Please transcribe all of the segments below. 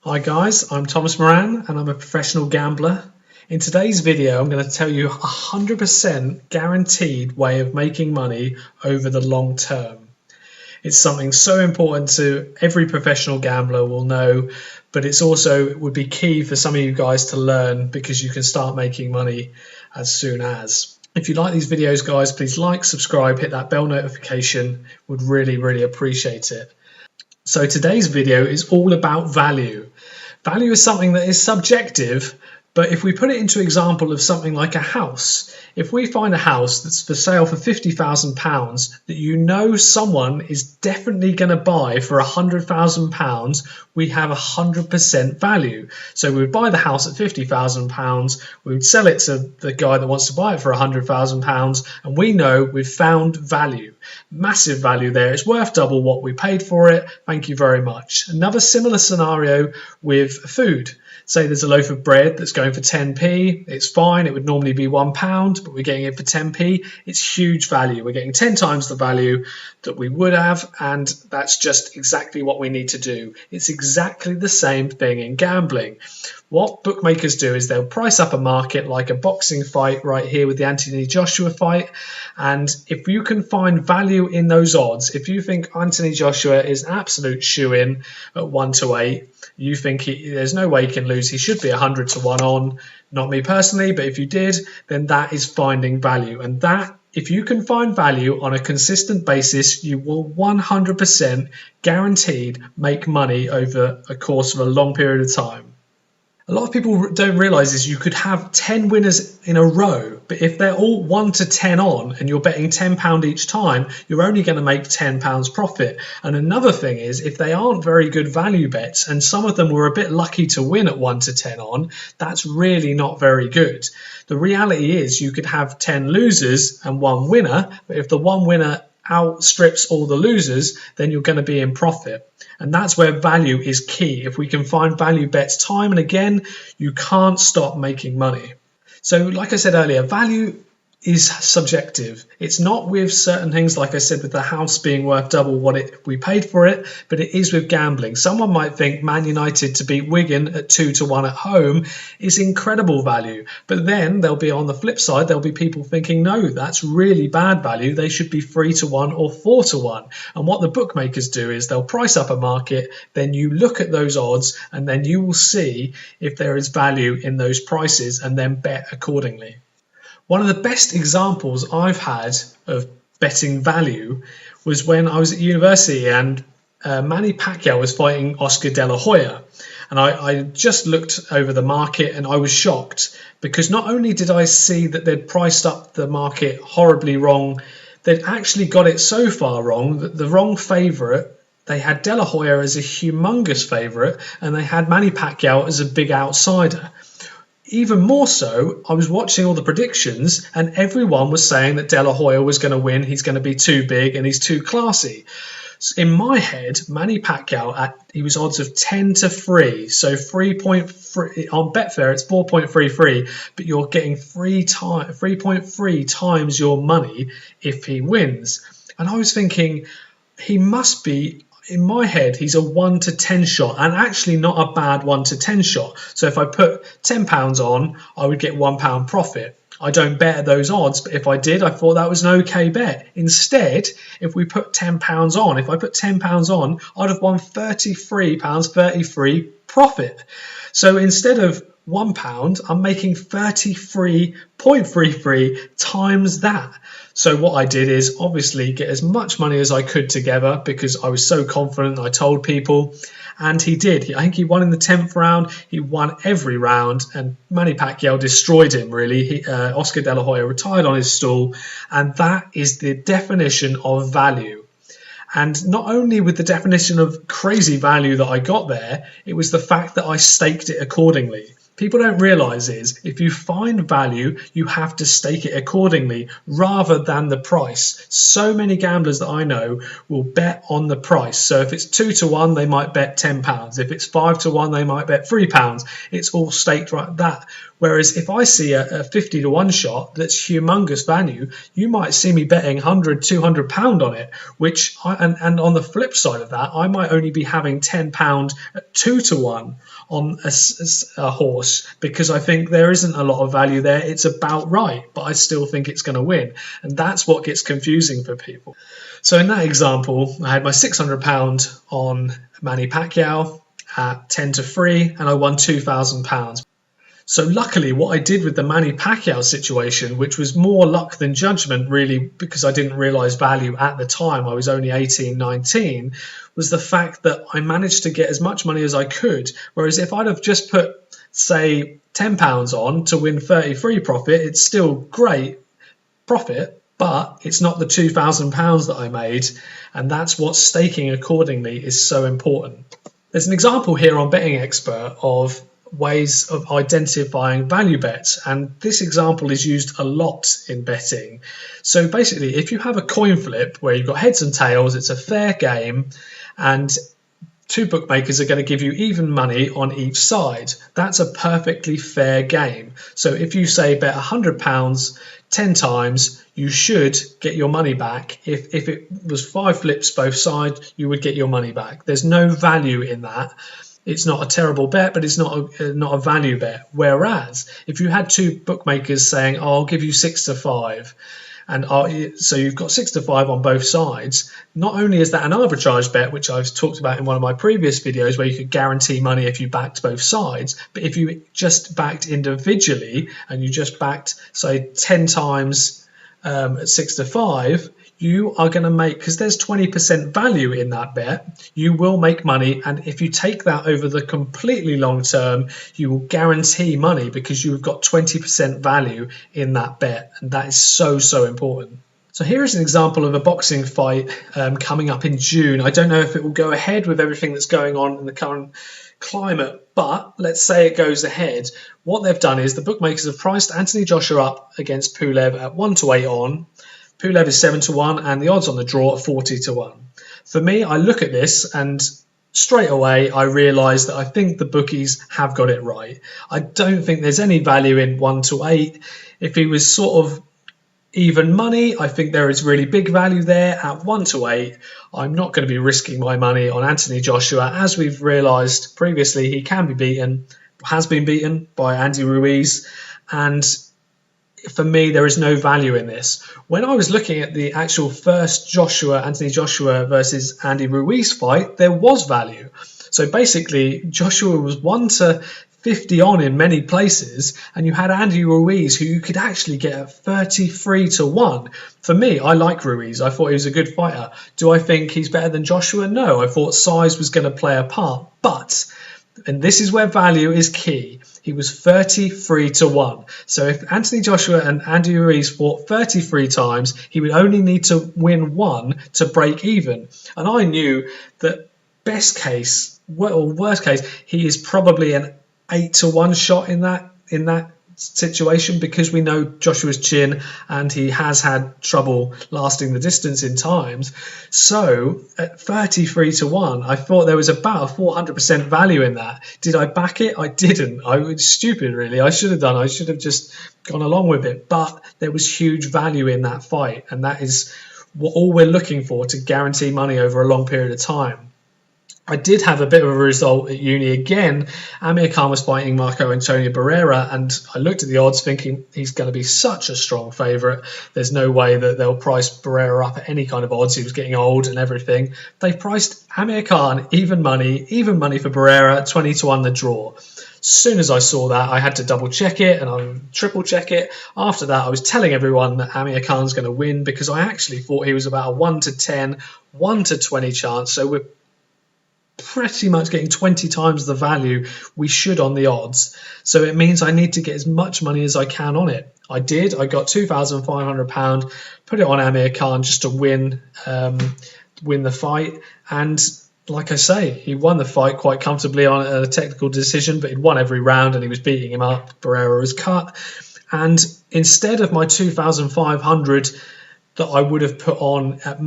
Hi guys, I'm Thomas Moran and I'm a professional gambler. In today's video I'm going to tell you a 100% guaranteed way of making money over the long term. It's something so important to every professional gambler will know, but it would be key for some of you guys to learn because you can start making money as soon as. If you like these videos guys, please like, subscribe, hit that bell notification, would really appreciate it. So today's video is all about value. Value is something that is subjective, but if we put it into example of something like a house, if we find a house that's for sale for £50,000 that you know someone is definitely going to buy for £100,000, we have 100% value. So we would buy the house at £50,000, we would sell it to the guy that wants to buy it for £100,000, and we know we've found value. Massive value there. It's worth double what we paid for it. Thank you very much. Another similar scenario with food. Say there's a loaf of bread that's going for 10p. It's fine. It would normally be £1, but we're getting it for 10p. It's huge value. We're getting 10 times the value that we would have, and that's just exactly what we need to do. It's exactly the same thing in gambling. What bookmakers do is they'll price up a market like a boxing fight right here with the Anthony Joshua fight, and if you can find value in those odds, if you think Anthony Joshua is an absolute shoo-in at 1-8, you think there's no way he can lose, he should be 100-1 on, not me personally, but if you did, then that is finding value. And that, if you can find value on a consistent basis, you will 100% guaranteed make money over a course of a long period of time. A lot of people don't realize is you could have 10 winners in a row, but if they're all 1 to 10 on and you're betting £10 each time, you're only going to make £10 profit. And another thing is, if they aren't very good value bets and some of them were a bit lucky to win at 1 to 10 on, that's really not very good. The reality is you could have 10 losers and 1 winner, but if the 1 winner outstrips all the losers, then you're going to be in profit. And that's where value is key. If we can find value bets time and again, you can't stop making money. So like I said earlier, value is subjective. It's not with certain things, like I said, with the house being worth double what we paid for it, but it is with gambling. Someone might think Man United to beat Wigan at 2-1 at home is incredible value, but then there'll be, on the flip side, there'll be people thinking, no, that's really bad value. They should be 3-1 or 4-1. And what the bookmakers do is they'll price up a market, then you look at those odds, and then you will see if there is value in those prices and then bet accordingly. One of the best examples I've had of betting value was when I was at university and Manny Pacquiao was fighting Oscar De La Hoya. And I just looked over the market and I was shocked because not only did I see that they'd priced up the market horribly wrong, they'd actually got it so far wrong that the wrong favourite, they had De La Hoya as a humongous favourite and they had Manny Pacquiao as a big outsider. Even more so, I was watching all the predictions and everyone was saying that De La Hoya was going to win, he's going to be too big and he's too classy. So in my head, Manny Pacquiao, he was odds of 10-3, so 3.3 on Betfair, it's 4.33, but you're getting 3.3 times your money if he wins. And I was thinking, he must be, in my head, he's a 1 to 10 shot, and actually not a bad 1 to 10 shot. So if I put £10 on, I would get £1 profit. I don't bet at those odds, but if I did, I thought that was an okay bet. Instead, if we put £10 on, if I put £10 on, I'd have won £33.33 profit. So instead of £1, I'm making 33.33 times that. So what I did is obviously get as much money as I could together because I was so confident. I told people, and he did. I think he won in the 10th round. He won every round, and Manny Pacquiao destroyed him, really. Oscar De La Hoya retired on his stool, and that is the definition of value. And not only with the definition of crazy value that I got there, it was the fact that I staked it accordingly. people don't realize is if you find value, you have to stake it accordingly rather than the price. So many gamblers that I know will bet on the price. So if it's 2 to 1, they might bet £10. If it's 5 to 1, they might bet £3. It's all staked like that. Whereas if I see a 50 to 1 shot that's humongous value, you might see me betting £100, £200 on it, which and on the flip side of that, I might only be having £10 at 2 to 1 on a horse because I think there isn't a lot of value there. It's about right, but I still think it's going to win. And that's what gets confusing for people. So in that example, I had my £600 on Manny Pacquiao at 10 to 3 and I won £2,000. So luckily what I did with the Manny Pacquiao situation, which was more luck than judgment really because I didn't realise value at the time, I was only 18, 19, was the fact that I managed to get as much money as I could. Whereas if I'd have just put, say, £10 on to win 33 profit, it's still great profit, but it's not the £2,000 that I made. And that's what staking accordingly is so important. There's an example here on Betting Expert of ways of identifying value bets, and this example is used a lot in betting. So basically, if you have a coin flip where you've got heads and tails, it's a fair game and two bookmakers are going to give you even money on each side. That's a perfectly fair game. So if you say bet £100 10 times, you should get your money back. If it was 5 flips both sides, you would get your money back. There's no value in that. It's not a terrible bet, but it's not a value bet. Whereas if you had two bookmakers saying, oh, I'll give you 6 to 5, and so you've got 6 to 5 on both sides, not only is that an arbitrage bet, which I've talked about in one of my previous videos where you could guarantee money if you backed both sides, but if you just backed individually and you just backed, say, 10 times at 6 to 5, you are going to make, because there's 20% value in that bet, you will make money. And if you take that over the completely long term, you will guarantee money because you've got 20% value in that bet. And that is so, so important. So here is an example of a boxing fight coming up in June. I don't know if it will go ahead with everything that's going on in the current climate, but let's say it goes ahead. What they've done is the bookmakers have priced Anthony Joshua up against Pulev at 1 to 8 on. Pulev is 7 to 1 and the odds on the draw are 40 to 1. For me, I look at this and straight away I realise that I think the bookies have got it right. I don't think there's any value in 1 to 8. If he was sort of even money, I think there is really big value there. At 1 to 8, I'm not going to be risking my money on Anthony Joshua. As we've realised previously, he can be beaten, has been beaten by Andy Ruiz, and for me, there is no value in this. When I was looking at the actual first Anthony Joshua versus Andy Ruiz fight, there was value. So basically, Joshua was 1 to 50 on in many places, and you had Andy Ruiz, who you could actually get at 33 to 1. For me, I like Ruiz. I thought he was a good fighter. Do I think he's better than Joshua? No, I thought size was going to play a part. But, and this is where value is key, he was 33 to 1. So if Anthony Joshua and Andy Ruiz fought 33 times, he would only need to win 1 to break even. And I knew that best case, or worst case, he is probably an 8 to 1 shot in that situation, because we know Joshua's chin and he has had trouble lasting the distance in times. So at 33 to 1, I thought there was about a 400% value in that. Did I back it? I didn't. I was stupid, really. I should have done. I should have just gone along with it. But there was huge value in that fight, and that is what all we're looking for to guarantee money over a long period of time. I did have a bit of a result at uni again. Amir Khan was fighting Marco Antonio Barrera, and I looked at the odds thinking he's going to be such a strong favourite. There's no way that they'll price Barrera up at any kind of odds. He was getting old and everything. They priced Amir Khan even money for Barrera, 20 to 1 the draw. As soon as I saw that, I had to double check it and I triple check it. After that, I was telling everyone that Amir Khan's going to win, because I actually thought he was about a 1 to 10, 1 to 20 chance. So we're pretty much getting 20 times the value we should on the odds. So it means I need to get as much money as I can on it. I did. I got £2,500, put it on Amir Khan just to win the fight, and like I say, he won the fight quite comfortably on a technical decision, but he'd won every round and he was beating him up. Barrera was cut. And instead of my 2,500 that I would have put on at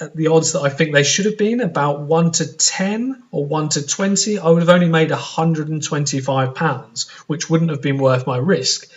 at the odds that I think they should have been, about 1 to 10 or 1 to 20, I would have only made £125, which wouldn't have been worth my risk.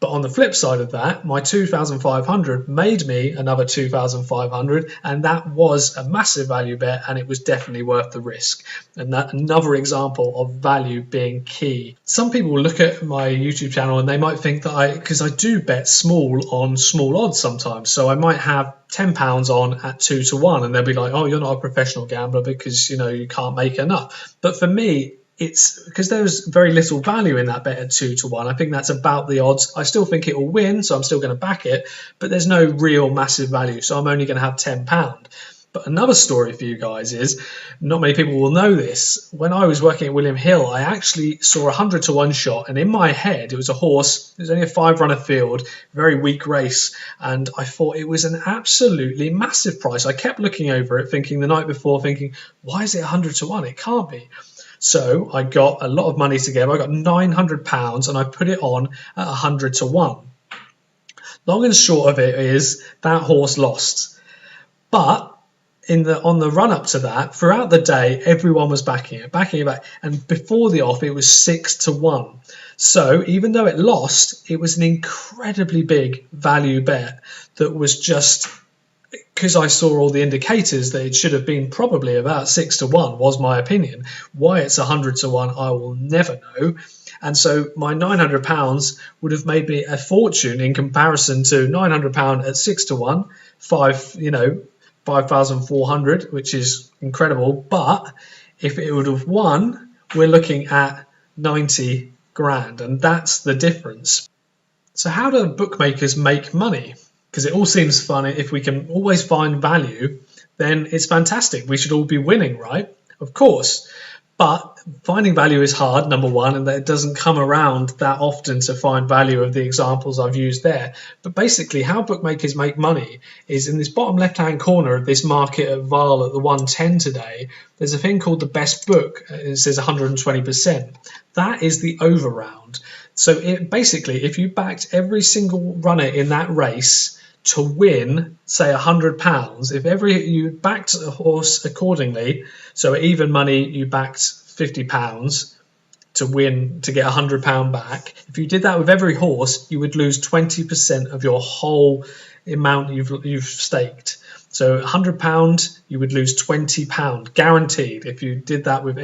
But on the flip side of that, my 2,500 made me another 2,500, and that was a massive value bet, and it was definitely worth the risk. And that another example of value being key. Some people will look at my YouTube channel and they might think that because I do bet small on small odds sometimes, so I might have £10 on at 2 to 1, and they'll be like, oh, you're not a professional gambler because you can't make enough. But for me, it's because there's very little value in that bet at 2 to 1. I think that's about the odds. I still think it will win, so I'm still going to back it, but there's no real massive value, so I'm only going to have £10. But another story for you guys is, not many people will know this, when I was working at William Hill, I actually saw a 100 to 1 shot, and in my head, it was a horse, it was only a 5-runner field, very weak race, and I thought it was an absolutely massive price. I kept looking over it, thinking the night before, why is it 100 to 1? It can't be. So I got a lot of money together. I got £900 and I put it on at 100 to 1. Long and short of it is that horse lost. But on the run up to that, throughout the day, everyone was backing it back. And before the off, it was 6 to 1. So even though it lost, it was an incredibly big value bet that was just, because I saw all the indicators that it should have been probably about 6 to 1 was my opinion. Why it's 100 to 1, I will never know. And so my £900 would have made me a fortune in comparison to £900 at 6 to 1, 5,400, which is incredible. But if it would have won, we're looking at 90 grand, and that's the difference. So how do bookmakers make money? Because it all seems fun. If we can always find value, then it's fantastic. We should all be winning, right? Of course. But finding value is hard, number one, and that it doesn't come around that often to find value of the examples I've used there. But basically, how bookmakers make money is in this bottom left-hand corner of this market at VAL at the 110 today, there's a thing called the best book. It says 120%. That is the over round. So basically, if you backed every single runner in that race to win, say £100, if you backed a horse accordingly, so at even money you backed £50 to win, to get £100 back, if you did that with every horse, you would lose 20% of your whole amount you've staked. So £100, you would lose £20 guaranteed if you did that with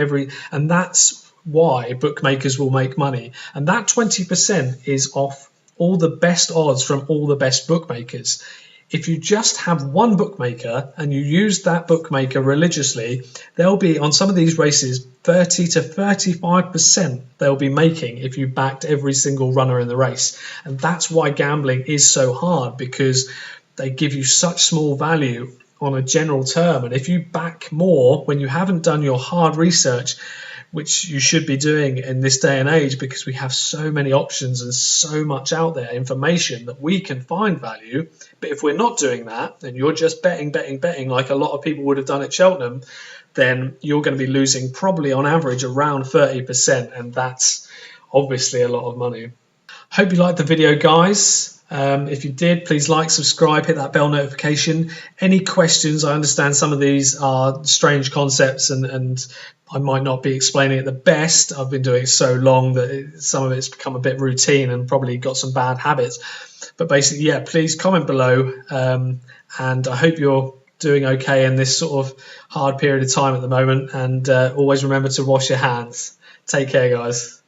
and that's why bookmakers will make money. And that 20% is off all the best odds from all the best bookmakers. If you just have one bookmaker and you use that bookmaker religiously, they'll be on some of these races 30 to 35% they'll be making if you backed every single runner in the race. And that's why gambling is so hard, because they give you such small value on a general term. And if you back more when you haven't done your hard research, which you should be doing in this day and age, because we have so many options and so much out there, information that we can find value. But if we're not doing that, and you're just betting like a lot of people would have done at Cheltenham, then you're going to be losing probably on average around 30%, and that's obviously a lot of money. Hope you liked the video, guys. If you did, please like, subscribe, hit that bell notification. Any questions? I understand some of these are strange concepts and I might not be explaining it the best. I've been doing it so long that some of it's become a bit routine and probably got some bad habits. But basically, yeah, please comment below. And I hope you're doing okay in this sort of hard period of time at the moment. And always remember to wash your hands. Take care, guys.